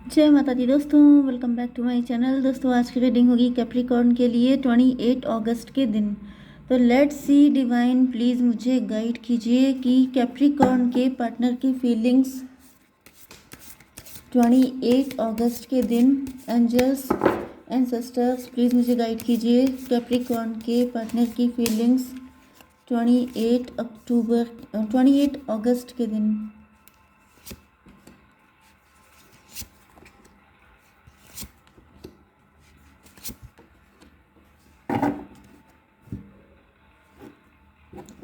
जय माता दी दोस्तों, welcome back to my channel. दोस्तों आज की रीडिंग होगी कैप्रिकॉर्न के लिए 28 अगस्त के दिन। तो लेट्स सी डिवाइन, प्लीज़ मुझे गाइड कीजिए कि कैप्रिकॉर्न के पार्टनर की फीलिंग्स 28 अगस्त के दिन। एंजल्स एंड सिस्टर्स प्लीज़ मुझे गाइड कीजिए कैप्रिकॉर्न के पार्टनर की फीलिंग्स 28 अगस्त के दिन।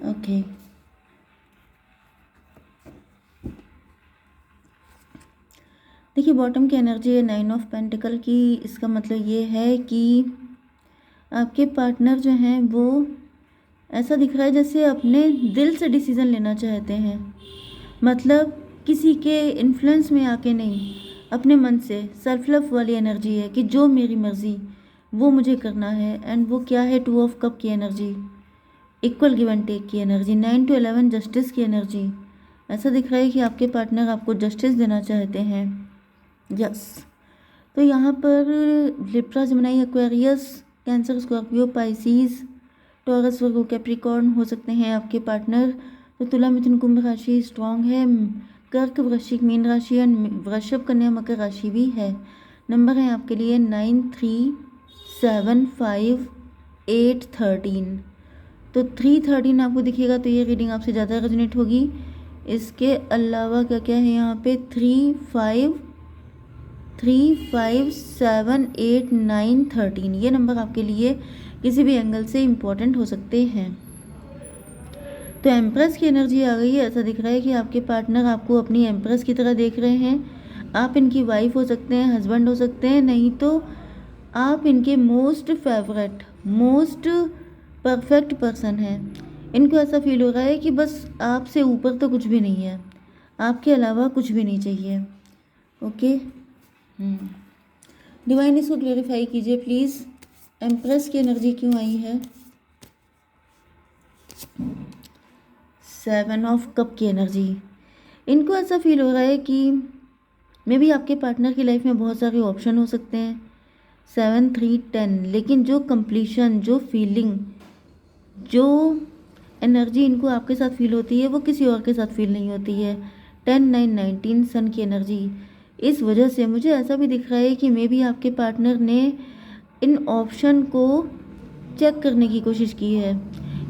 ओके देखिए, बॉटम की एनर्जी है 9 ऑफ पेंटिकल की। इसका मतलब ये है कि आपके पार्टनर जो हैं वो ऐसा दिख रहा है जैसे अपने दिल से डिसीज़न लेना चाहते हैं। मतलब किसी के इन्फ्लुएंस में आके नहीं, अपने मन से सेल्फ लव वाली एनर्जी है कि जो मेरी मर्ज़ी वो मुझे करना है। एंड वो क्या है, 2 ऑफ कप की energy, equal give and take की एनर्जी, 9 to 11 जस्टिस की एनर्जी। ऐसा दिख रहा है कि आपके पार्टनर आपको जस्टिस देना चाहते हैं। यस तो यहाँ पर Libra, Gemini, Aquarius, Cancer, Scorpio, Pisces, Taurus, Virgo, Capricorn हो सकते हैं आपके पार्टनर। तो तुला, मिथुन, कुंभ राशि स्ट्रॉन्ग है। कर्क, वृश्चिक, मीन राशि और वृषभ, कन्या, मकर राशि भी है। नंबर है आपके लिए 9, 3, 7, 5, 8, 13। तो 3, 13 आपको दिखेगा तो ये रीडिंग आपसे ज़्यादा रेजोनेट होगी। इसके अलावा क्या क्या है यहाँ पे, 3, 5, 7, 8, 9, 13 ये नंबर आपके लिए किसी भी एंगल से इम्पोर्टेंट हो सकते हैं। तो एम्प्रेस की एनर्जी आ गई है। ऐसा दिख रहा है कि आपके पार्टनर आपको अपनी एम्प्रेस की तरह देख रहे हैं। आप इनकी वाइफ हो सकते हैं, हस्बैंड हो सकते हैं, नहीं तो आप इनके most favourite, most perfect person हैं। इनको ऐसा फील हो रहा है कि बस आपसे ऊपर तो कुछ भी नहीं है, आपके अलावा कुछ भी नहीं चाहिए। ओके, डिवाइन इसको क्लेरिफाई कीजिए प्लीज़, एम्प्रेस की एनर्जी क्यों आई है। 7 ऑफ कप की एनर्जी, इनको ऐसा फील हो रहा है कि मे बी आपके पार्टनर की लाइफ में बहुत सारे ऑप्शन हो सकते हैं। 7, 3, 10, लेकिन जो कंप्लीशन, जो फीलिंग, जो एनर्जी इनको आपके साथ फील होती है वो किसी और के साथ फील नहीं होती है। 10, 9, 19 सन की एनर्जी। इस वजह से मुझे ऐसा भी दिख रहा है कि मे बी आपके पार्टनर ने इन ऑप्शन को चेक करने की कोशिश की है।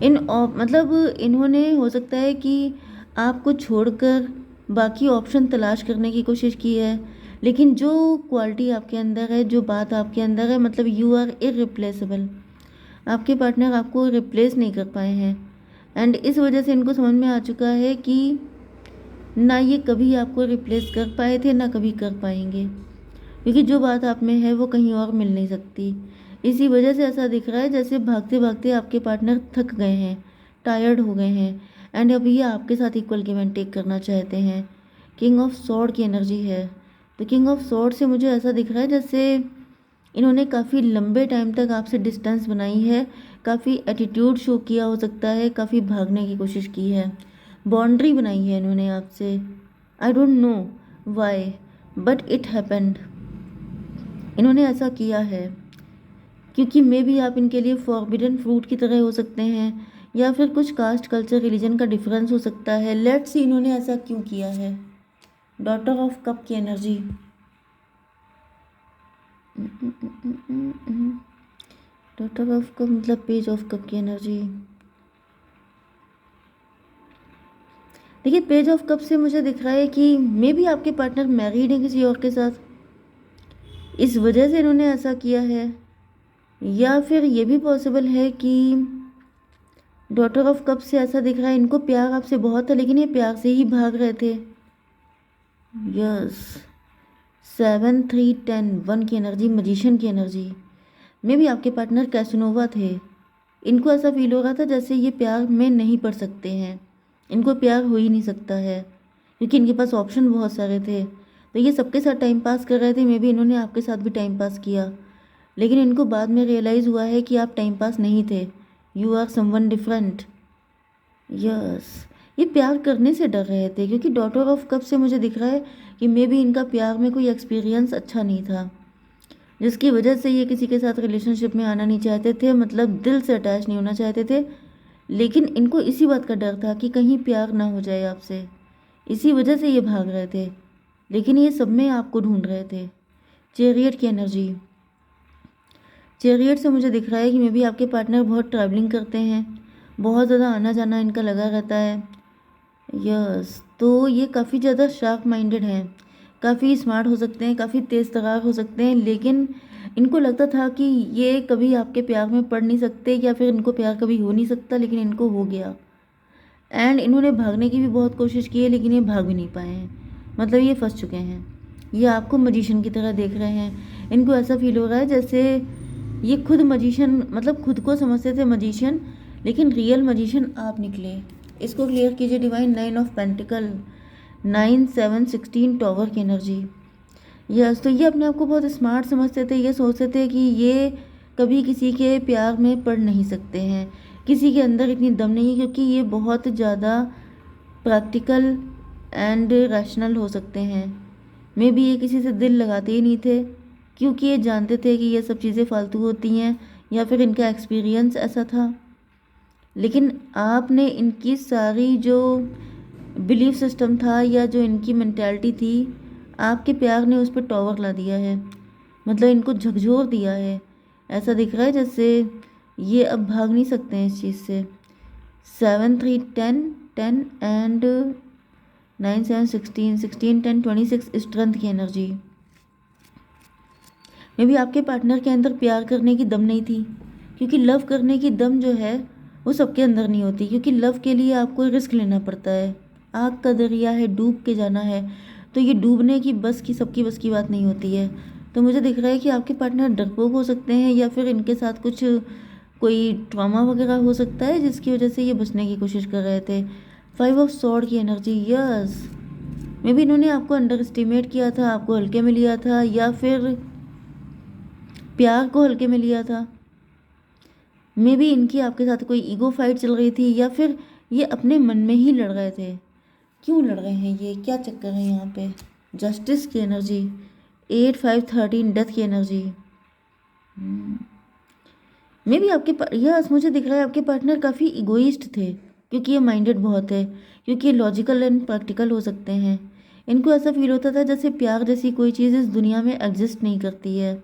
मतलब इन्होंने हो सकता है कि आपको छोड़कर बाकी ऑप्शन तलाश करने की कोशिश की है। लेकिन जो क्वालिटी आपके अंदर है, जो बात आपके अंदर है, मतलब यू आर इररिप्लेसेबल। आपके पार्टनर आपको रिप्लेस नहीं कर पाए हैं। एंड इस वजह से इनको समझ में आ चुका है कि ना ये कभी आपको रिप्लेस कर पाए थे, ना कभी कर पाएंगे, क्योंकि जो बात आप में है वो कहीं और मिल नहीं सकती। इसी वजह से ऐसा दिख रहा है जैसे भागते भागते आपके पार्टनर थक गए हैं, टायर्ड हो गए हैं, एंड अब ये आपके साथ इक्वल गिव एंड टेक करना चाहते हैं। किंग ऑफ सॉर्ड की एनर्जी है। तो किंग ऑफ सॉर्ड से मुझे ऐसा दिख रहा है जैसे इन्होंने काफ़ी लंबे टाइम तक आपसे डिस्टेंस बनाई है, काफ़ी एटीट्यूड शो किया हो सकता है, काफ़ी भागने की कोशिश की है, बाउंड्री बनाई है इन्होंने आपसे। I don't know why but it happened. इन्होंने ऐसा किया है क्योंकि मे बी आप इनके लिए फॉरबिडन फ्रूट की तरह हो सकते हैं, या फिर कुछ कास्ट, कल्चर, रिलीजन का डिफरेंस हो सकता है। लेट्स सी इन्होंने ऐसा क्यों किया है। डॉटर ऑफ कप की एनर्जी, डॉटर ऑफ कप मतलब पेज ऑफ कप की एनर्जी। देखिए, पेज ऑफ कप से मुझे दिख रहा है कि मे बी आपके पार्टनर मैरिड है किसी और के साथ, इस वजह से इन्होंने ऐसा किया है। या फिर ये भी पॉसिबल है कि डॉटर ऑफ कप से ऐसा दिख रहा है इनको प्यार आपसे बहुत है, लेकिन ये प्यार से ही भाग रहे थे। यस, 7, 3, 10, 1 की एनर्जी, मजिशियन की एनर्जी। मे बी आपके पार्टनर कैसनोवा थे। इनको ऐसा फील हो रहा था जैसे ये प्यार में नहीं पड़ सकते हैं, इनको प्यार हो ही नहीं सकता है, क्योंकि इनके पास ऑप्शन बहुत सारे थे। तो ये सबके साथ टाइम पास कर रहे थे, मे बी इन्होंने आपके साथ भी टाइम पास किया, लेकिन इनको बाद में रियलाइज़ हुआ है कि आप टाइम पास नहीं थे, you are someone different. Yes, ये प्यार करने से डर रहे थे, क्योंकि डॉटर ऑफ कप से मुझे दिख रहा है कि मे बी इनका प्यार में कोई एक्सपीरियंस अच्छा नहीं था, जिसकी वजह से ये किसी के साथ रिलेशनशिप में आना नहीं चाहते थे, मतलब दिल से अटैच नहीं होना चाहते थे। लेकिन इनको इसी बात का डर था कि कहीं प्यार ना हो जाए आपसे, इसी वजह से ये भाग रहे थे। लेकिन ये सब में आपको ढूंढ रहे थे। चैरियट की एनर्जी, चैरियट से मुझे दिख रहा है कि मे बी आपके पार्टनर बहुत ट्रैवलिंग करते हैं, बहुत ज़्यादा आना जाना इनका लगा रहता है। यस, तो ये काफ़ी ज़्यादा शार्प माइंडेड हैं, काफ़ी स्मार्ट हो सकते हैं, काफ़ी तेज़ तर्रार हो सकते हैं, लेकिन इनको लगता था कि ये कभी आपके प्यार में पड़ नहीं सकते, या फिर इनको प्यार कभी हो नहीं सकता, लेकिन इनको हो गया। एंड इन्होंने भागने की भी बहुत कोशिश की है, लेकिन ये भाग भी नहीं पाए हैं, मतलब ये फंस चुके हैं। ये आपको मजिशियन की तरह देख रहे हैं। इनको ऐसा फील हो रहा है जैसे ये खुद मजिशियन, मतलब खुद को समझते थे मजिशियन, लेकिन रियल मजिशियन आप निकले। इसको क्लियर कीजिए डिवाइन। 9 ऑफ पेंटिकल, 9 7 16 टॉवर की एनर्जी। यस, तो ये अपने आप को बहुत स्मार्ट समझते थे, ये सोचते थे कि ये कभी किसी के प्यार में पड़ नहीं सकते हैं, किसी के अंदर इतनी दम नहीं है, क्योंकि ये बहुत ज़्यादा प्रैक्टिकल एंड रैशनल हो सकते हैं। मे बी ये किसी से दिल लगाते ही नहीं थे, क्योंकि ये जानते थे कि ये सब चीज़ें फालतू होती हैं, या फिर इनका एक्सपीरियंस ऐसा था। लेकिन आपने इनकी सारी जो बिलीफ सिस्टम था, या जो इनकी मेंटालिटी थी, आपके प्यार ने उस पर टॉवर ला दिया है, मतलब इनको झकझोर दिया है। ऐसा दिख रहा है जैसे ये अब भाग नहीं सकते हैं इस चीज़ से। 7 3 10 10 एंड 9 7 16 16 10 26 स्ट्रेंथ की एनर्जी। मे बी आपके पार्टनर के अंदर प्यार करने की दम नहीं थी, क्योंकि लव करने की दम जो है वो सबके अंदर नहीं होती, क्योंकि लव के लिए आपको रिस्क लेना पड़ता है। आग का दरिया है, डूब के जाना है, तो ये डूबने की बस की सबकी बस की बात नहीं होती है। तो मुझे दिख रहा है कि आपके पार्टनर डरपोक हो सकते हैं, या फिर इनके साथ कुछ कोई ट्रॉमा वगैरह हो सकता है, जिसकी वजह से ये बचने की कोशिश कर रहे थे। 5 ऑफ सॉर्ड की एनर्जी। यस, मे बी इन्होंने आपको अंडर एस्टिमेट किया था, आपको हल्के में लिया था, या फिर प्यार को हल्के में लिया था। मे बी इनकी आपके साथ कोई ईगो फाइट चल रही थी, या फिर ये अपने मन में ही लड़ रहे थे। क्यों लड़ रहे हैं ये, क्या चक्कर है यहाँ पे। जस्टिस की एनर्जी। 8 5 13 डेथ की एनर्जी। मे बी आपके यस, मुझे दिख रहा है आपके पार्टनर काफ़ी इगोइस्ट थे, क्योंकि ये माइंडेड बहुत है, क्योंकि ये लॉजिकल एंड प्रैक्टिकल हो सकते हैं। इनको ऐसा फील होता था जैसे प्यार जैसी कोई चीज़ इस दुनिया में एग्जिस्ट नहीं करती है,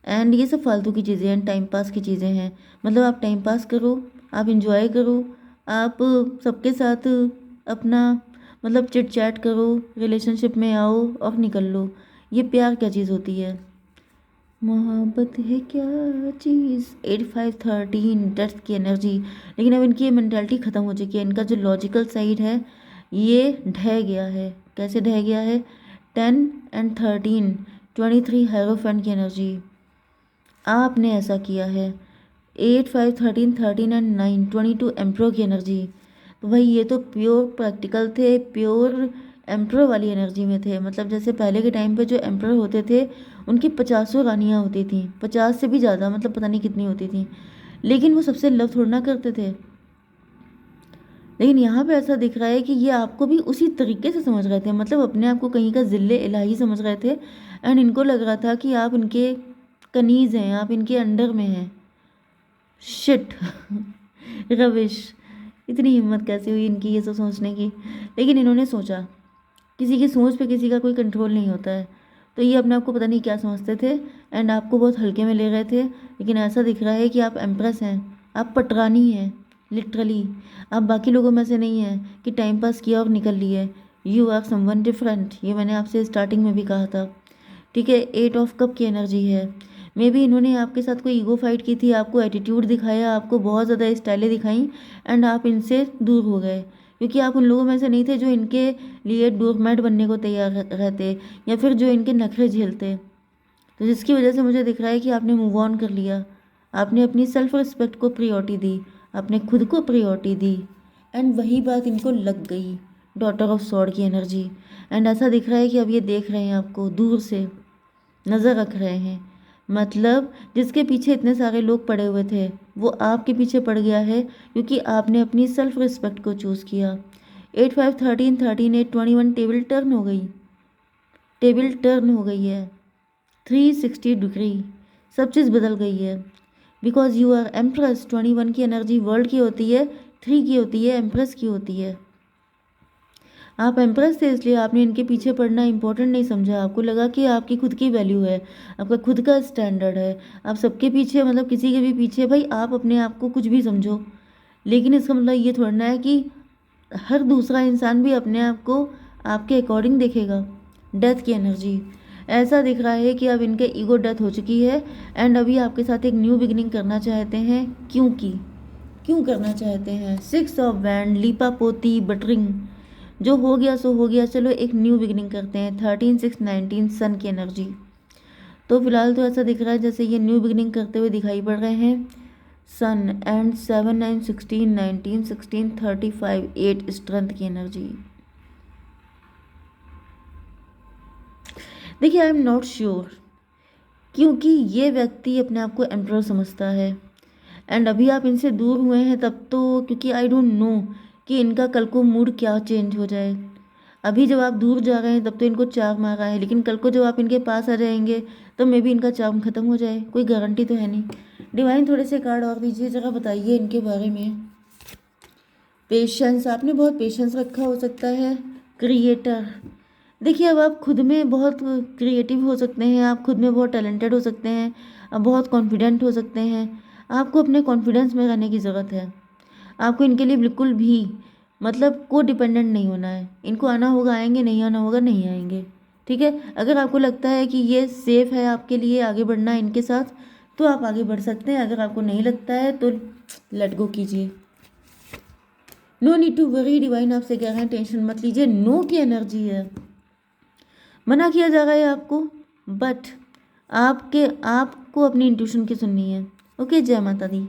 एंड ये सब फालतू की चीज़ें हैं, टाइम पास की चीज़ें हैं। मतलब आप टाइम पास करो, आप इंजॉय करो, आप सबके साथ अपना मतलब चिट चैट करो, रिलेशनशिप में आओ और निकल लो। ये प्यार क्या चीज़ होती है, मोहब्बत है क्या चीज़। 8 5 13 डेथ की एनर्जी। लेकिन अब इनकी मेंटालिटी ख़त्म हो चुकी है, इनका जो लॉजिकल साइड है ये ढह गया है। कैसे ढह गया है। 10 एंड 13 23 हेरोफेंट की एनर्जी। आपने ऐसा किया है। 8 5 13 13 एंड 9 22 एम्प्रो की एनर्जी। तो भाई ये तो प्योर प्रैक्टिकल थे, प्योर एम्प्रो वाली एनर्जी में थे। मतलब जैसे पहले के टाइम पे जो एम्प्रो होते थे उनकी 50 रानियाँ होती थी, 50 से भी ज़्यादा, मतलब पता नहीं कितनी होती थी, लेकिन वो सबसे लव थोड़ा ना करते थे। लेकिन यहाँ पे ऐसा दिख रहा है कि ये आपको भी उसी तरीके से समझ रहे थे, मतलब अपने आप को कहीं का ज़िल्ले इलाही समझ रहे थे, एंड इनको लग रहा था कि आप इनके कनीज़ हैं, आप इनके अंडर में हैं। शिट रविश, इतनी हिम्मत कैसे हुई इनकी ये सब सोचने की। लेकिन इन्होंने सोचा, किसी की सोच पे किसी का कोई कंट्रोल नहीं होता है। तो ये अपने आप को पता नहीं क्या समझते थे, एंड आपको बहुत हल्के में ले रहे थे। लेकिन ऐसा दिख रहा है कि आप एम्प्रेस हैं, आप पटरानी हैं, लिटरली। आप बाकी लोगों में से नहीं हैं कि टाइम पास किया और निकल लिए। यू आर समवन डिफरेंट, ये मैंने आपसे स्टार्टिंग में भी कहा था। ठीक है। 8 ऑफ कप की एनर्जी है। मे बी इन्होंने आपके साथ कोई ईगो फाइट की थी, आपको एटीट्यूड दिखाया, आपको बहुत ज़्यादा स्टाइलें दिखाई, एंड आप इनसे दूर हो गए, क्योंकि आप उन लोगों में से नहीं थे जो इनके लिए डोरमैट बनने को तैयार रहते, या फिर जो इनके नखरे झेलते। तो जिसकी वजह से मुझे दिख रहा है कि आपने मूव ऑन कर लिया, आपने अपनी सेल्फ रिस्पेक्ट को प्रियोरिटी दी, आपने खुद को प्रियोरिटी दी, एंड वही बात इनको लग गई। डॉटर ऑफ सॉर्ड की एनर्जी। एंड ऐसा दिख रहा है कि अब ये देख रहे हैं, आपको दूर से नज़र रख रहे हैं। मतलब जिसके पीछे इतने सारे लोग पड़े हुए थे वो आपके पीछे पड़ गया है, क्योंकि आपने अपनी सेल्फ रिस्पेक्ट को चूज़ किया। 8 5 13, 13 8 21, टेबल टर्न हो गई, टेबल टर्न हो गई है 360 डिग्री, सब चीज़ बदल गई है। Because you are empress. 21 की एनर्जी वर्ल्ड की होती है, 3 की होती है, एम्प्रेस की होती है। आप एम्प्रेस थे इसलिए आपने इनके पीछे पड़ना इंपॉर्टेंट नहीं समझा। आपको लगा कि आपकी खुद की वैल्यू है, आपका खुद का स्टैंडर्ड है, आप सबके पीछे मतलब किसी के भी पीछे, भाई आप अपने आप को कुछ भी समझो, लेकिन इसका मतलब ये थोड़ा ना है कि हर दूसरा इंसान भी अपने आप को आपके अकॉर्डिंग देखेगा। डेथ की एनर्जी, ऐसा दिख रहा है कि अब इनके ईगो डेथ हो चुकी है एंड अभी आपके साथ एक न्यू बिगिनिंग करना चाहते हैं। क्यों करना चाहते हैं? 6 ऑफ वैंड, लीपा पोती बटरिंग, जो हो गया सो हो गया, चलो एक न्यू बिगिनिंग करते हैं। 13 6 19, सन की एनर्जी। तो फिलहाल तो ऐसा दिख रहा है जैसे ये न्यू बिगिनिंग करते हुए दिखाई पड़ रहे हैं। सन एंड 7 9 16 19 16 35 8, स्ट्रेंथ की एनर्जी। देखिए आई एम नॉट श्योर, क्योंकि ये व्यक्ति अपने आप को एम्परर समझता है एंड अभी आप इनसे दूर हुए हैं तब तो, क्योंकि आई डोंट नो कि इनका कल को मूड क्या चेंज हो जाए। अभी जब आप दूर जा रहे हैं तब तो इनको चार्म आ रहा है, लेकिन कल को जब आप इनके पास आ जाएंगे तो मे बी इनका चार्म खत्म हो जाए, कोई गारंटी तो है नहीं। डिवाइन थोड़े से कार्ड और दीजिए जरा, बताइए इनके बारे में। पेशेंस, आपने बहुत पेशेंस रखा हो सकता है। क्रिएटर, देखिए अब आप खुद में बहुत क्रिएटिव हो सकते हैं, आप खुद में बहुत टैलेंटेड हो सकते हैं, आप बहुत कॉन्फिडेंट हो सकते हैं। आपको अपने कॉन्फिडेंस में रहने की ज़रूरत है। आपको इनके लिए बिल्कुल भी मतलब को डिपेंडेंट नहीं होना है। इनको आना होगा आएंगे, नहीं आना होगा नहीं आएंगे, ठीक है। अगर आपको लगता है कि ये सेफ़ है आपके लिए आगे बढ़ना इनके साथ, तो आप आगे बढ़ सकते हैं। अगर आपको नहीं लगता है तो लेट गो कीजिए। No need to worry, divine आपसे कह रहे हैं टेंशन मत लीजिए। नो की एनर्जी है, मना किया जा रहा है आपको, बट आपको अपनी इंट्यूशन की सुननी है। ओके, जय माता दी।